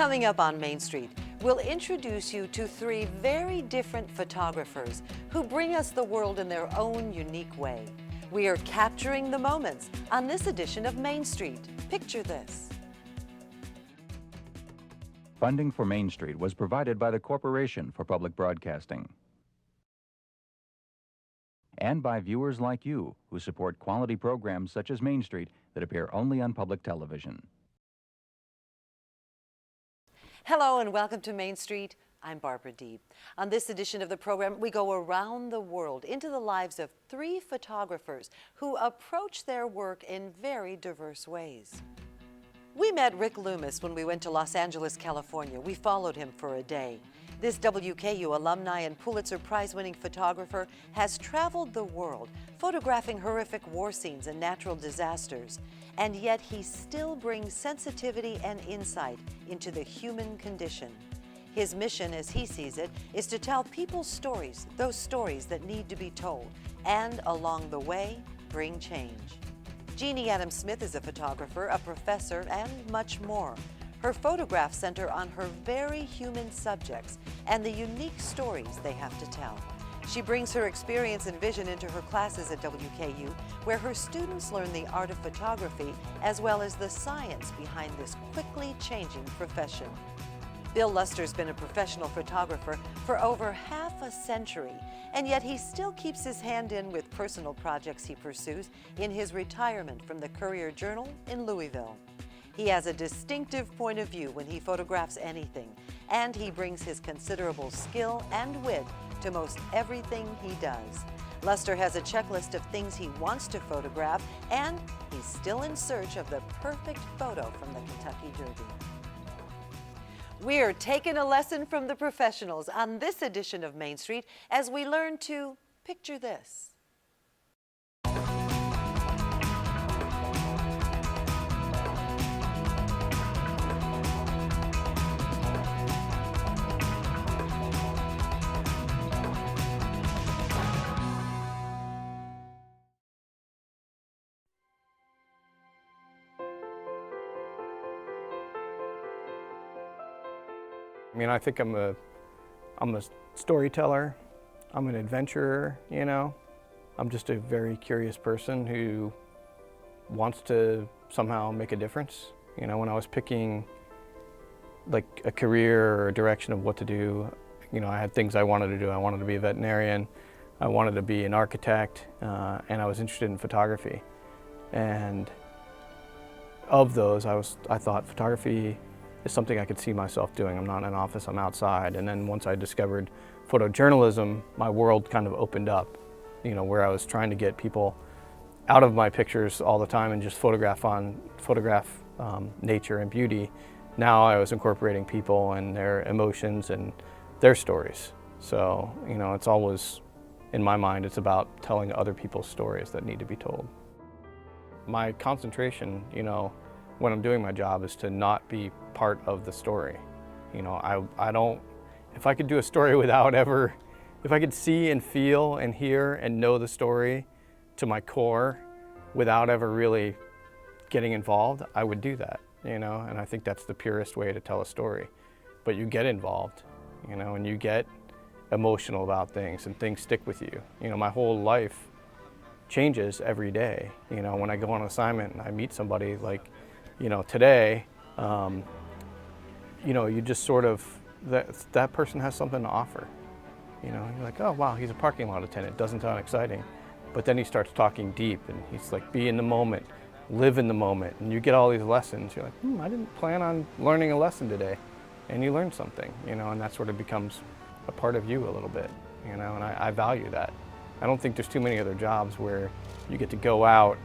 Coming up on Main Street, we'll introduce you to three very different photographers who bring us the world in their own unique way. We are capturing the moments on this edition of Main Street. Picture this. Funding for Main Street was provided by the Corporation for Public Broadcasting and by viewers like you who support quality programs such as Main Street that appear only on public television. Hello and welcome to Main Street. I'm Barbara Deeb. On this edition of the program, we go around the world into the lives of three photographers who approach their work in very diverse ways. We met Rick Loomis when we went to Los Angeles, California. We followed him for a day. This WKU alumni and Pulitzer Prize winning photographer has traveled the world, photographing horrific war scenes and natural disasters. And yet he still brings sensitivity and insight into the human condition. His mission, as he sees it, is to tell people's stories, those stories that need to be told, and along the way, bring change. Jeanie Adams-Smith is a photographer, a professor, and much more. Her photographs center on her very human subjects and the unique stories they have to tell. She brings her experience and vision into her classes at WKU, where her students learn the art of photography as well as the science behind this quickly changing profession. Bill Luster's been a professional photographer for over half a century, and yet he still keeps his hand in with personal projects he pursues in his retirement from the Courier-Journal in Louisville. He has a distinctive point of view when he photographs anything, and he brings his considerable skill and wit to most everything he does. Luster has a checklist of things he wants to photograph, and he's still in search of the perfect photo from the Kentucky Derby. We're taking a lesson from the professionals on this edition of Main Street as we learn to picture this. I mean, I think I'm a storyteller, I'm an adventurer, you know. I'm just a very curious person who wants to somehow make a difference. You know, when I was picking like a career or a direction of what to do, you know, I had things I wanted to do. I wanted to be a veterinarian, I wanted to be an architect, and I was interested in photography. And of those, I thought photography is something I could see myself doing. I'm not in an office, I'm outside. And then once I discovered photojournalism, my world kind of opened up, you know, where I was trying to get people out of my pictures all the time and just photograph nature and beauty. Now I was incorporating people and their emotions and their stories. So, you know, it's always, in my mind, it's about telling other people's stories that need to be told. My concentration, you know, when I'm doing my job is to not be part of the story. You know, I don't, if I could do a story without ever, if I could see and feel and hear and know the story to my core without ever really getting involved, I would do that, you know, and I think that's the purest way to tell a story. But you get involved, you know, and you get emotional about things and things stick with you. You know, my whole life changes every day. You know, when I go on assignment and I meet somebody like, you know, today, you know, you just sort of, that person has something to offer. You know, you're like, oh wow, he's a parking lot attendant, doesn't sound exciting. But then he starts talking deep and he's like, be in the moment, live in the moment. And you get all these lessons. You're like, I didn't plan on learning a lesson today. And you learn something, you know, and that sort of becomes a part of you a little bit, you know, and I value that. I don't think there's too many other jobs where you get to go out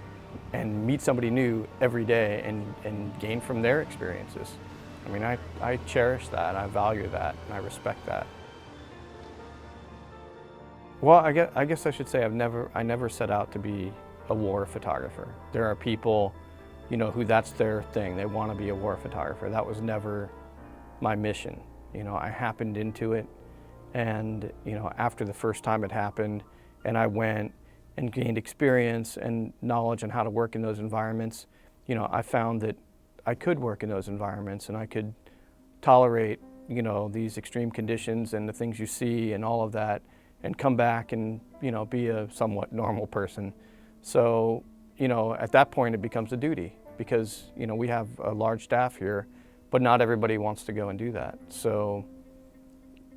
and meet somebody new every day and gain from their experiences. I mean, I cherish that, I value that, and I respect that. Well, I guess I should say I never set out to be a war photographer. There are people, you know, who that's their thing. They want to be a war photographer. That was never my mission. You know, I happened into it, and, you know, after the first time it happened, and I went and gained experience and knowledge on how to work in those environments, you know, I found that I could work in those environments and I could tolerate, you know, these extreme conditions and the things you see and all of that, and come back and, you know, be a somewhat normal person. So, you know, at that point it becomes a duty, because, you know, we have a large staff here, but not everybody wants to go and do that. So,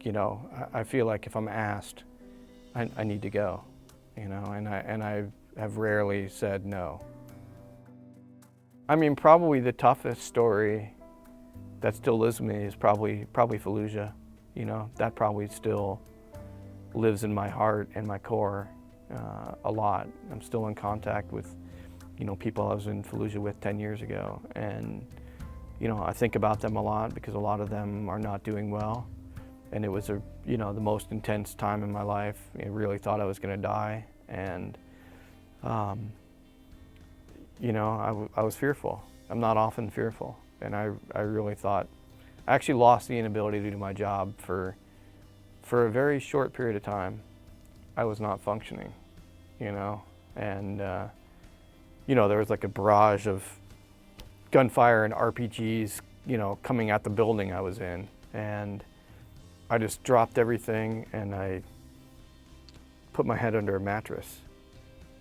you know, I feel like if I'm asked, I need to go, you know, and I have rarely said no. I mean, probably the toughest story that still lives with me is probably Fallujah. You know, that probably still lives in my heart and my core a lot. I'm still in contact with, you know, people I was in Fallujah with 10 years ago, and, you know, I think about them a lot because a lot of them are not doing well. And it was you know, the most intense time in my life. I really thought I was going to die, and you know, I was fearful. I'm not often fearful, and I really thought, I actually lost the inability to do my job for a very short period of time. I was not functioning, you know, and you know, there was like a barrage of gunfire and RPGs, you know, coming at the building I was in, and I just dropped everything and I put my head under a mattress.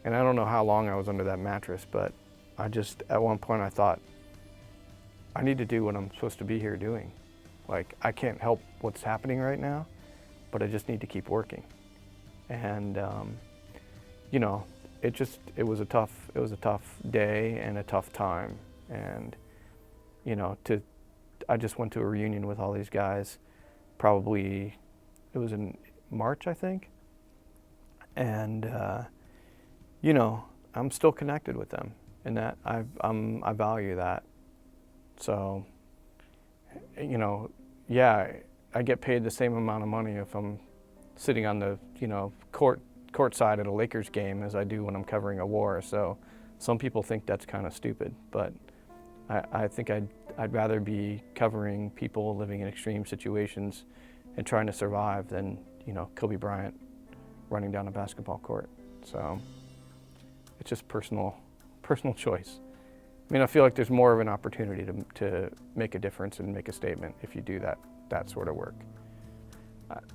And I don't know how long I was under that mattress, but I just, at one point I thought, I need to do what I'm supposed to be here doing. Like, I can't help what's happening right now, but I just need to keep working. And you know, it was a tough day and a tough time. And, you know, I just went to a reunion with all these guys. Probably, it was in March, I think. And, you know, I'm still connected with them, and that I value that. So, you know, yeah, I get paid the same amount of money if I'm sitting on the, you know, courtside at a Lakers game as I do when I'm covering a war. So some people think that's kind of stupid, but I think I'd rather be covering people living in extreme situations and trying to survive than, you know, Kobe Bryant running down a basketball court. So it's just personal choice. I mean, I feel like there's more of an opportunity to make a difference and make a statement if you do that sort of work.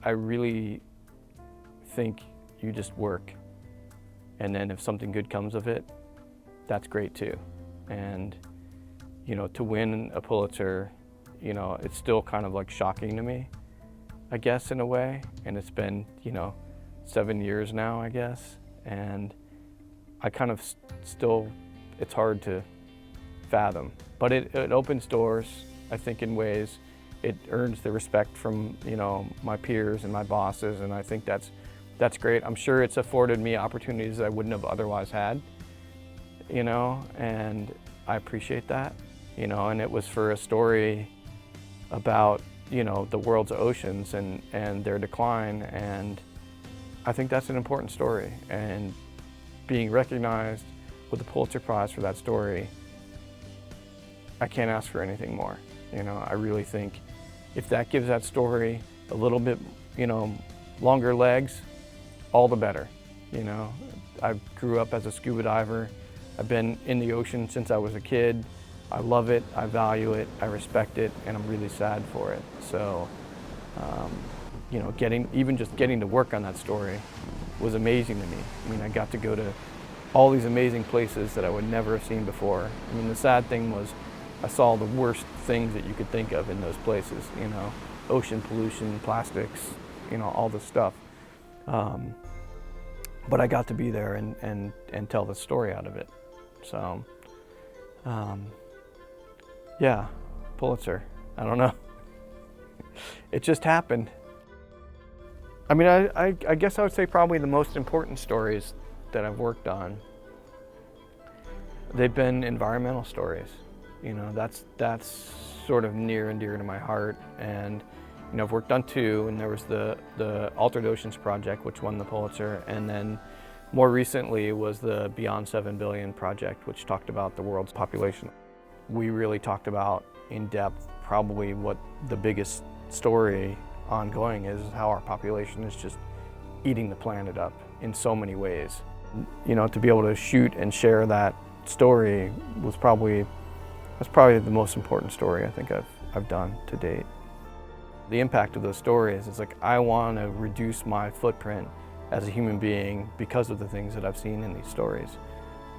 I really think you just work, and then if something good comes of it, that's great too. And, you know, to win a Pulitzer, you know, it's still kind of like shocking to me, I guess, in a way. And it's been, you know, 7 years now, I guess. And I kind of still, it's hard to fathom. But it opens doors, I think, in ways. It earns the respect from, you know, my peers and my bosses, and I think that's great. I'm sure it's afforded me opportunities that I wouldn't have otherwise had, you know, and I appreciate that, you know, and it was for a story about, you know, the world's oceans and their decline, and I think that's an important story, and being recognized with the Pulitzer Prize for that story, I can't ask for anything more. You know, I really think if that gives that story a little bit, you know, longer legs, all the better. You know, I grew up as a scuba diver. I've been in the ocean since I was a kid. I love it, I value it, I respect it, and I'm really sad for it. So, you know, even just getting to work on that story was amazing to me. I mean, I got to go to all these amazing places that I would never have seen before. I mean, the sad thing was I saw the worst things that you could think of in those places, you know, ocean pollution, plastics, you know, all this stuff. But I got to be there and tell the story out of it. So, yeah, Pulitzer, I don't know. It just happened. I mean, I guess I would say probably the most important stories that I've worked on, they've been environmental stories. You know, that's sort of near and dear to my heart. And, you know, I've worked on two, and there was the Altered Oceans Project, which won the Pulitzer, and then more recently was the Beyond 7 Billion project, which talked about the world's population. We really talked about in depth probably what the biggest story ongoing is how our population is just eating the planet up in so many ways. You know, to be able to shoot and share that story was probably the most important story I think I've done to date. The impact of those stories is like, I want to reduce my footprint as a human being because of the things that I've seen in these stories.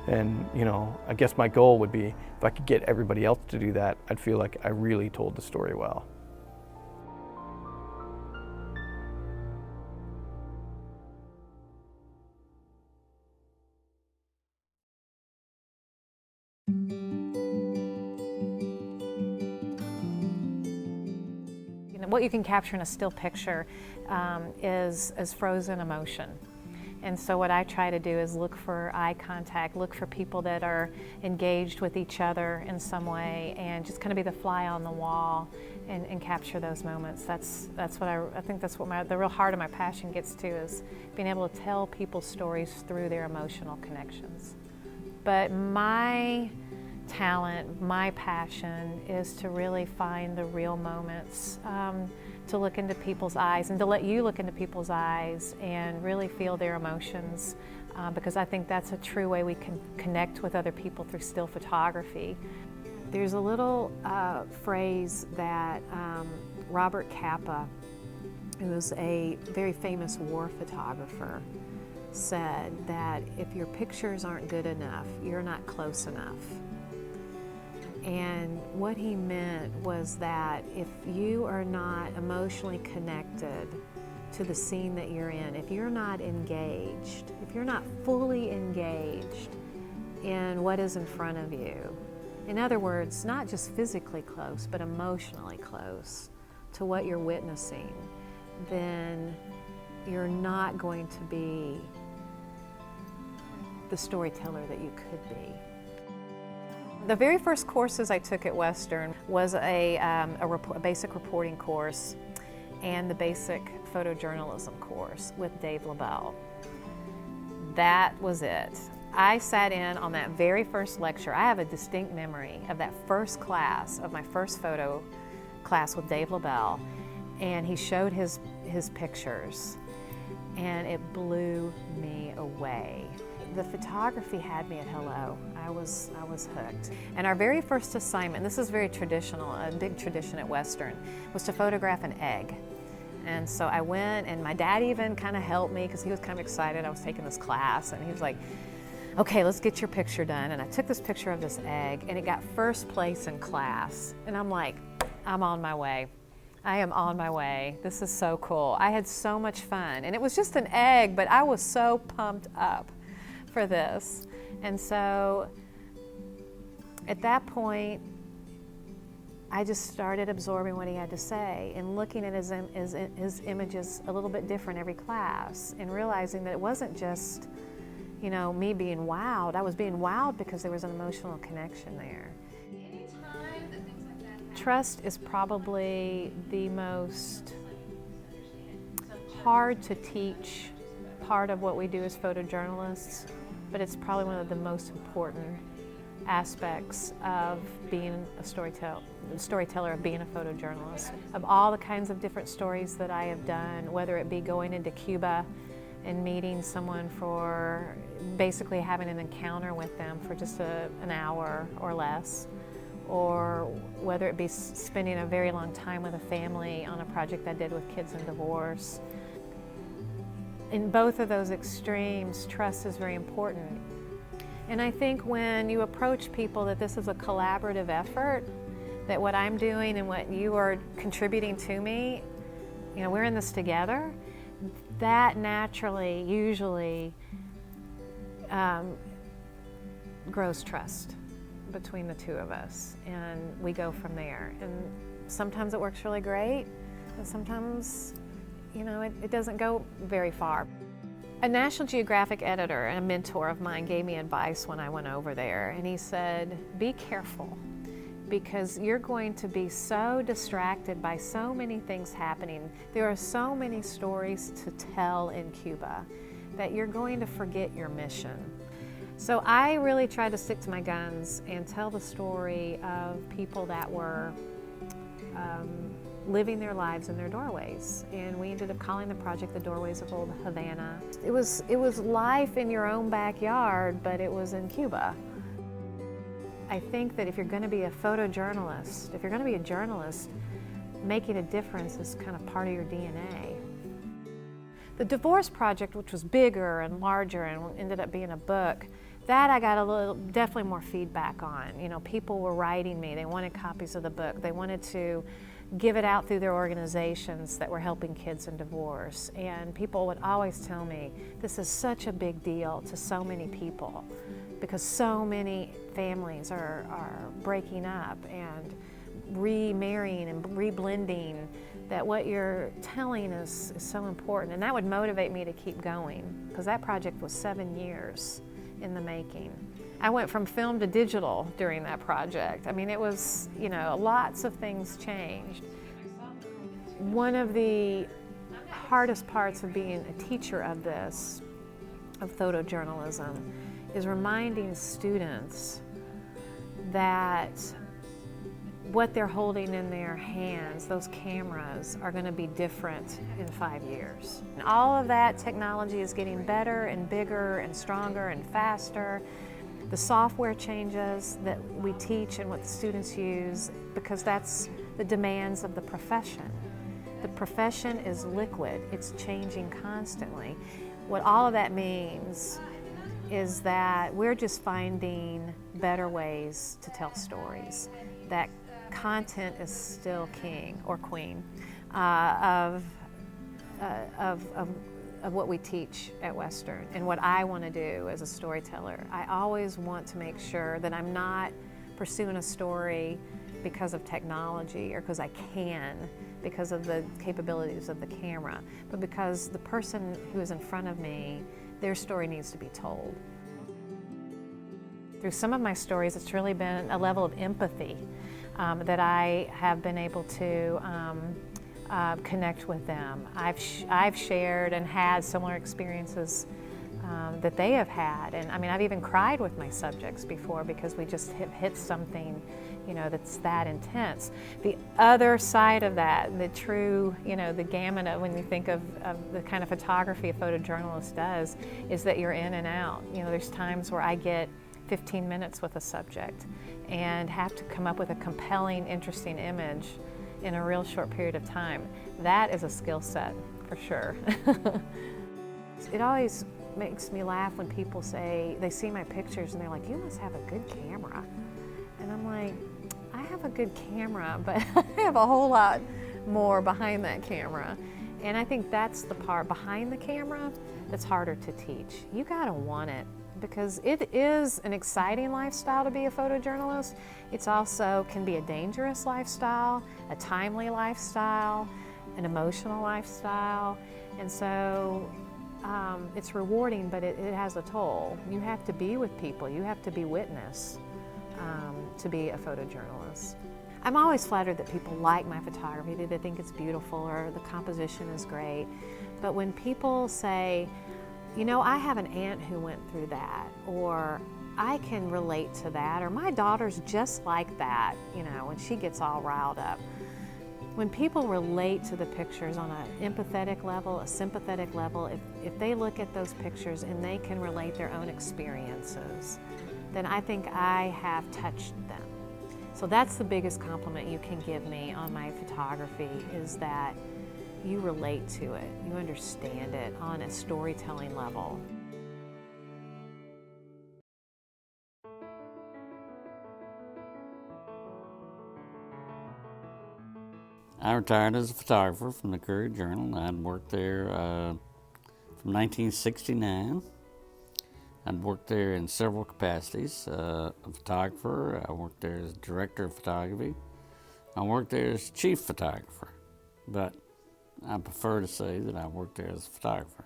And, you know, I guess my goal would be if I could get everybody else to do that, I'd feel like I really told the story well. What you can capture in a still picture is frozen emotion. And so what I try to do is look for eye contact, look for people that are engaged with each other in some way, and just kind of be the fly on the wall and capture those moments. That's what I think that's what the real heart of my passion gets to, is being able to tell people's stories through their emotional connections. But my talent, my passion is to really find the real moments, to look into people's eyes and to let you look into people's eyes and really feel their emotions, because I think that's a true way we can connect with other people through still photography. There's a little phrase that Robert Capa, who was a very famous war photographer, said that if your pictures aren't good enough, you're not close enough. And what he meant was that if you are not emotionally connected to the scene that you're in, if you're not engaged, if you're not fully engaged in what is in front of you, in other words, not just physically close, but emotionally close to what you're witnessing, then you're not going to be the storyteller that you could be. The very first courses I took at Western was a basic reporting course and the basic photojournalism course with Dave LaBelle. That was it. I sat in on that very first lecture. I have a distinct memory of that first class, of my first photo class with Dave LaBelle, and he showed his pictures, and it blew me away. The photography had me at hello. I was hooked. And our very first assignment, this is very traditional, a big tradition at Western, was to photograph an egg. And so I went, and my dad even kind of helped me because he was kind of excited I was taking this class, and he was like, okay, let's get your picture done. And I took this picture of this egg, and it got first place in class. And I'm like, I'm on my way. I am on my way. This is so cool. I had so much fun. And it was just an egg, but I was so pumped up for this. And so at that point, I just started absorbing what he had to say and looking at his images a little bit different every class, and realizing that it wasn't just, you know, me being wowed. I was being wowed because there was an emotional connection there. Trust is probably the most hard to teach part of what we do as photojournalists, but it's probably one of the most important aspects of being a storyteller, of being a photojournalist. Of all the kinds of different stories that I have done, whether it be going into Cuba and meeting someone for basically having an encounter with them for just an hour or less, or whether it be spending a very long time with a family on a project I did with kids in divorce. In both of those extremes, trust is very important. And I think when you approach people that this is a collaborative effort, that what I'm doing and what you are contributing to me, you know, we're in this together, that naturally, usually, grows trust between the two of us, and we go from there. And sometimes it works really great, and sometimes, you know, it doesn't go very far. A National Geographic editor and a mentor of mine gave me advice when I went over there, and he said, be careful, because you're going to be so distracted by so many things happening. There are so many stories to tell in Cuba that you're going to forget your mission. So I really tried to stick to my guns and tell the story of people that were living their lives in their doorways. And we ended up calling the project The Doorways of Old Havana. It was life in your own backyard, but it was in Cuba. I think that if you're going to be a photojournalist, if you're going to be a journalist, making a difference is kind of part of your DNA. The divorce project, which was bigger and larger and ended up being a book, that I got definitely more feedback on. You know, people were writing me, they wanted copies of the book, they wanted to give it out through their organizations that were helping kids in divorce. And people would always tell me, this is such a big deal to so many people because so many families are breaking up and remarrying and reblending, that what you're telling is so important. And that would motivate me to keep going, because that project was 7 years in the making. I went from film to digital during that project. I mean, it was, you know, lots of things changed. One of the hardest parts of being a teacher of this, of photojournalism, is reminding students that what they're holding in their hands, those cameras, are going to be different in 5 years. And all of that technology is getting better and bigger and stronger and faster. The software changes that we teach and what the students use, because that's the demands of the profession. The profession is liquid, it's changing constantly. What all of that means is that we're just finding better ways to tell stories. That content is still king or queen of what we teach at Western and what I want to do as a storyteller. I always want to make sure that I'm not pursuing a story because of technology or because I can, because of the capabilities of the camera, but because the person who is in front of me, their story needs to be told. Through some of my stories, it's really been a level of empathy that I have been able to connect with them. I've shared and had similar experiences that they have had, and I mean, I've even cried with my subjects before because we just have hit something, you know, that's that intense. The other side of that, the true, you know, the gamut of when you think of the kind of photography a photojournalist does, is that you're in and out. You know, there's times where I get 15 minutes with a subject and have to come up with a compelling, interesting image in a real short period of time. That is a skill set, for sure. It always makes me laugh when people say, they see my pictures and they're like, you must have a good camera. And I'm like, I have a good camera, but I have a whole lot more behind that camera. And I think that's the part behind the camera that's harder to teach. You gotta want it, because it is an exciting lifestyle to be a photojournalist. It's also can be a dangerous lifestyle, a timely lifestyle, an emotional lifestyle. And so it's rewarding, but it has a toll. You have to be with people, you have to be witness to be a photojournalist. I'm always flattered that people like my photography, that they think it's beautiful or the composition is great. But when people say, you know, I have an aunt who went through that, or I can relate to that, or my daughter's just like that, you know, when she gets all riled up. When people relate to the pictures on an empathetic level, a sympathetic level, if they look at those pictures and they can relate their own experiences, then I think I have touched them. So that's the biggest compliment you can give me on my photography, is that you relate to it, you understand it on a storytelling level. I retired as a photographer from the Courier-Journal. I'd worked there from 1969. I'd worked there in several capacities. A photographer, I worked there as director of photography. I worked there as chief photographer, but I prefer to say that I worked there as a photographer.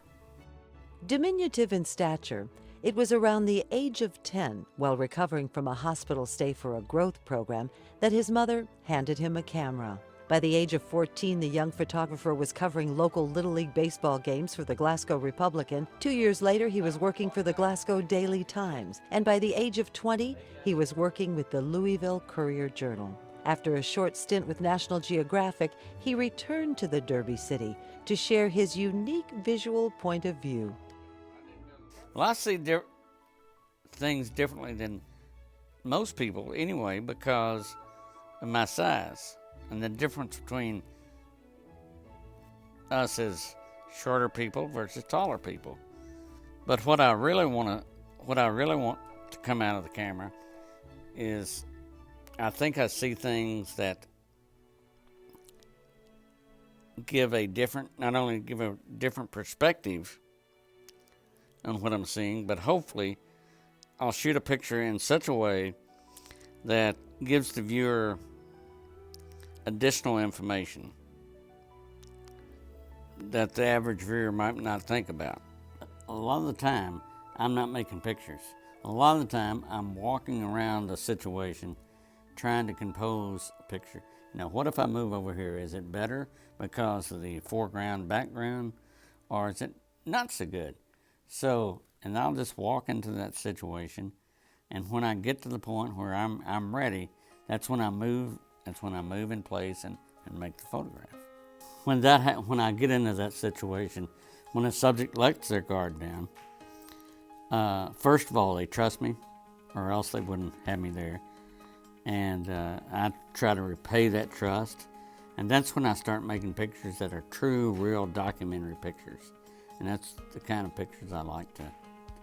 Diminutive in stature, it was around the age of 10, while recovering from a hospital stay for a growth program, that his mother handed him a camera. By the age of 14, the young photographer was covering local Little League baseball games for the Glasgow Republican. 2 years later, he was working for the Glasgow Daily Times. And by the age of 20, he was working with the Louisville Courier-Journal. After a short stint with National Geographic, he returned to the Derby City to share his unique visual point of view. Well, I see things differently than most people anyway, because of my size. and the difference between us as shorter people versus taller people. But what I really want to come out of the camera is, I think I see things that not only give a different perspective on what I'm seeing, but hopefully I'll shoot a picture in such a way that gives the viewer additional information that the average viewer might not think about. A lot of the time, I'm not making pictures. A lot of the time, I'm walking around a situation trying to compose a picture. Now, what if I move over here? Is it better because of the foreground, background, or is it not so good? So, and I'll just walk into that situation, and when I get to the point where I'm ready, that's when I move in place and make the photograph. When I get into that situation, when a subject lets their guard down, first of all, they trust me, or else they wouldn't have me there. And I try to repay that trust. And that's when I start making pictures that are true, real documentary pictures. And that's the kind of pictures I like to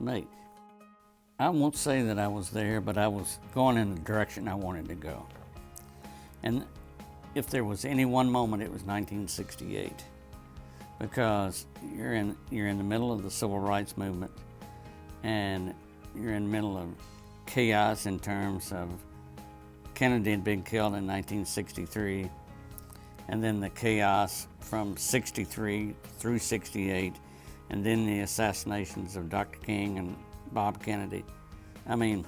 make. I won't say that I was there, but I was going in the direction I wanted to go. And if there was any one moment, it was 1968. Because you're in the middle of the civil rights movement, and you're in the middle of chaos in terms of Kennedy had been killed in 1963, and then the chaos from 63 through 68, and then the assassinations of Dr. King and Bob Kennedy. I mean,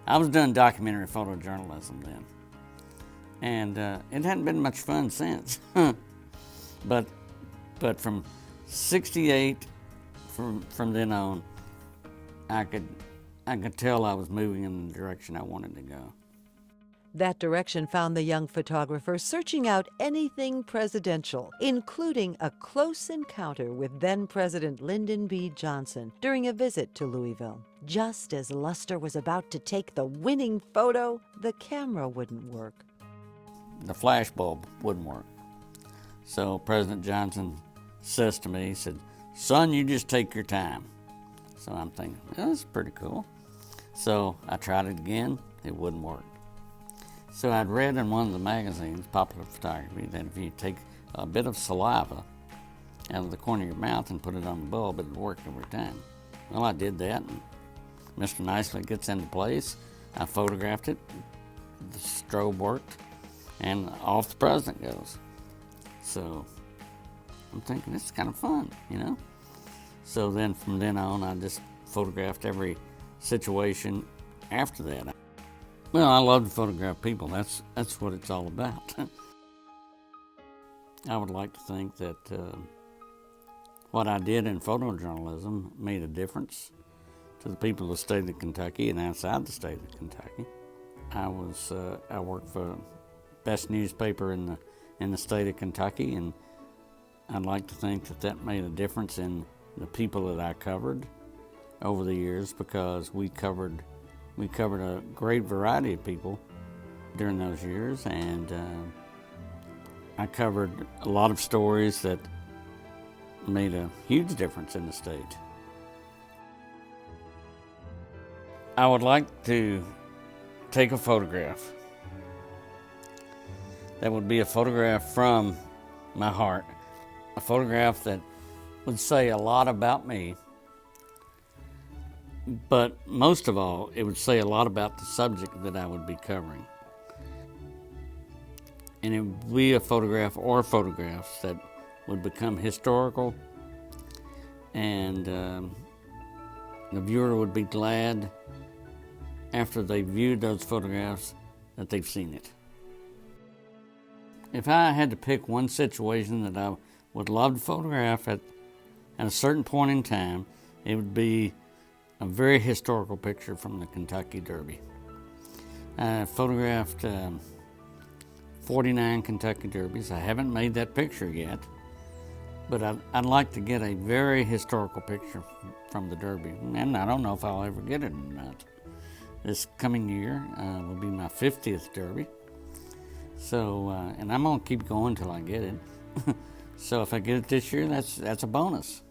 I was doing documentary photojournalism then, and it hadn't been much fun since. But from 68, from then on, I could tell I was moving in the direction I wanted to go. That direction found the young photographer searching out anything presidential, including a close encounter with then-President Lyndon B. Johnson during a visit to Louisville. Just as Luster was about to take the winning photo, the camera wouldn't work. The flash bulb wouldn't work. So President Johnson says to me, he said, "Son, you just take your time." So I'm thinking, well, that's pretty cool. So I tried it again, it wouldn't work. So I'd read in one of the magazines, Popular Photography, that if you take a bit of saliva out of the corner of your mouth and put it on the bulb, it would work every time. Well, I did that, and Mr. Nicely gets into place. I photographed it, the strobe worked, and off the president goes. So I'm thinking, this is kind of fun, So then from then on, I just photographed every situation after that. Well, I love to photograph people. That's what it's all about. I would like to think that what I did in photojournalism made a difference to the people of the state of Kentucky and outside the state of Kentucky. I worked for the best newspaper in the state of Kentucky, and I'd like to think that made a difference in the people that I covered over the years, because we covered a great variety of people during those years, and I covered a lot of stories that made a huge difference in the state. I would like to take a photograph that would be a photograph from my heart, a photograph that would say a lot about me, but most of all, it would say a lot about the subject that I would be covering. And it would be a photograph or photographs that would become historical, and the viewer would be glad after they viewed those photographs that they've seen it. If I had to pick one situation that I would love to photograph at a certain point in time, it would be a very historical picture from the Kentucky Derby. I photographed 49 Kentucky Derbies. I haven't made that picture yet, but I'd like to get a very historical picture from the Derby, and I don't know if I'll ever get it or not. This coming year will be my 50th Derby, So, and I'm gonna keep going till I get it. So if I get it this year, that's a bonus.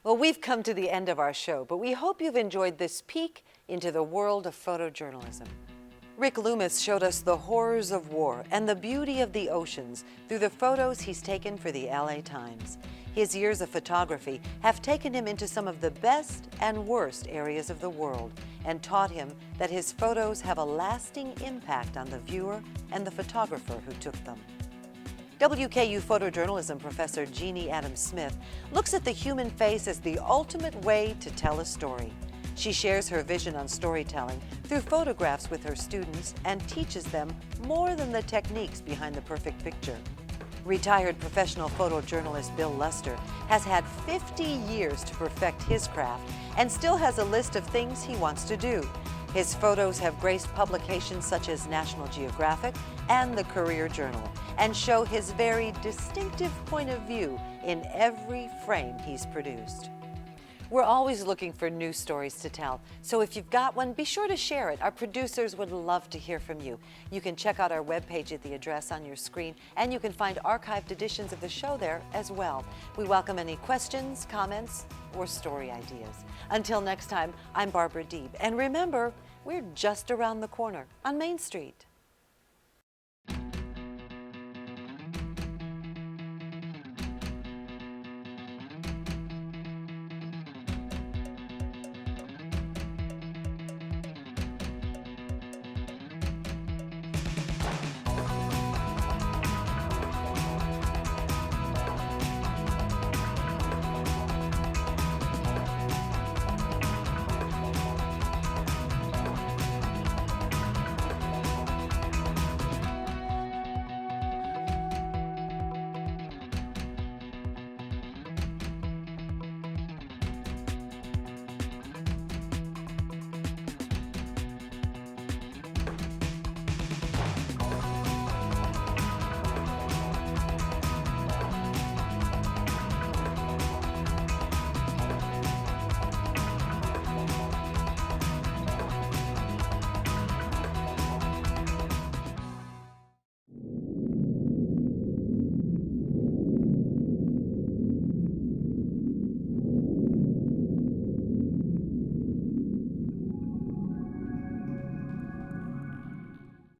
Well, we've come to the end of our show, but we hope you've enjoyed this peek into the world of photojournalism. Rick Loomis showed us the horrors of war and the beauty of the oceans through the photos he's taken for the LA Times. His years of photography have taken him into some of the best and worst areas of the world and taught him that his photos have a lasting impact on the viewer and the photographer who took them. WKU photojournalism professor Jeanie Adams-Smith looks at the human face as the ultimate way to tell a story. She shares her vision on storytelling through photographs with her students and teaches them more than the techniques behind the perfect picture. Retired professional photojournalist Bill Luster has had 50 years to perfect his craft and still has a list of things he wants to do. His photos have graced publications such as National Geographic and the Courier-Journal and show his very distinctive point of view in every frame he's produced. We're always looking for new stories to tell, so if you've got one, be sure to share it. Our producers would love to hear from you. You can check out our webpage at the address on your screen, and you can find archived editions of the show there as well. We welcome any questions, comments, or story ideas. Until next time, I'm Barbara Deeb, and remember, we're just around the corner on Main Street.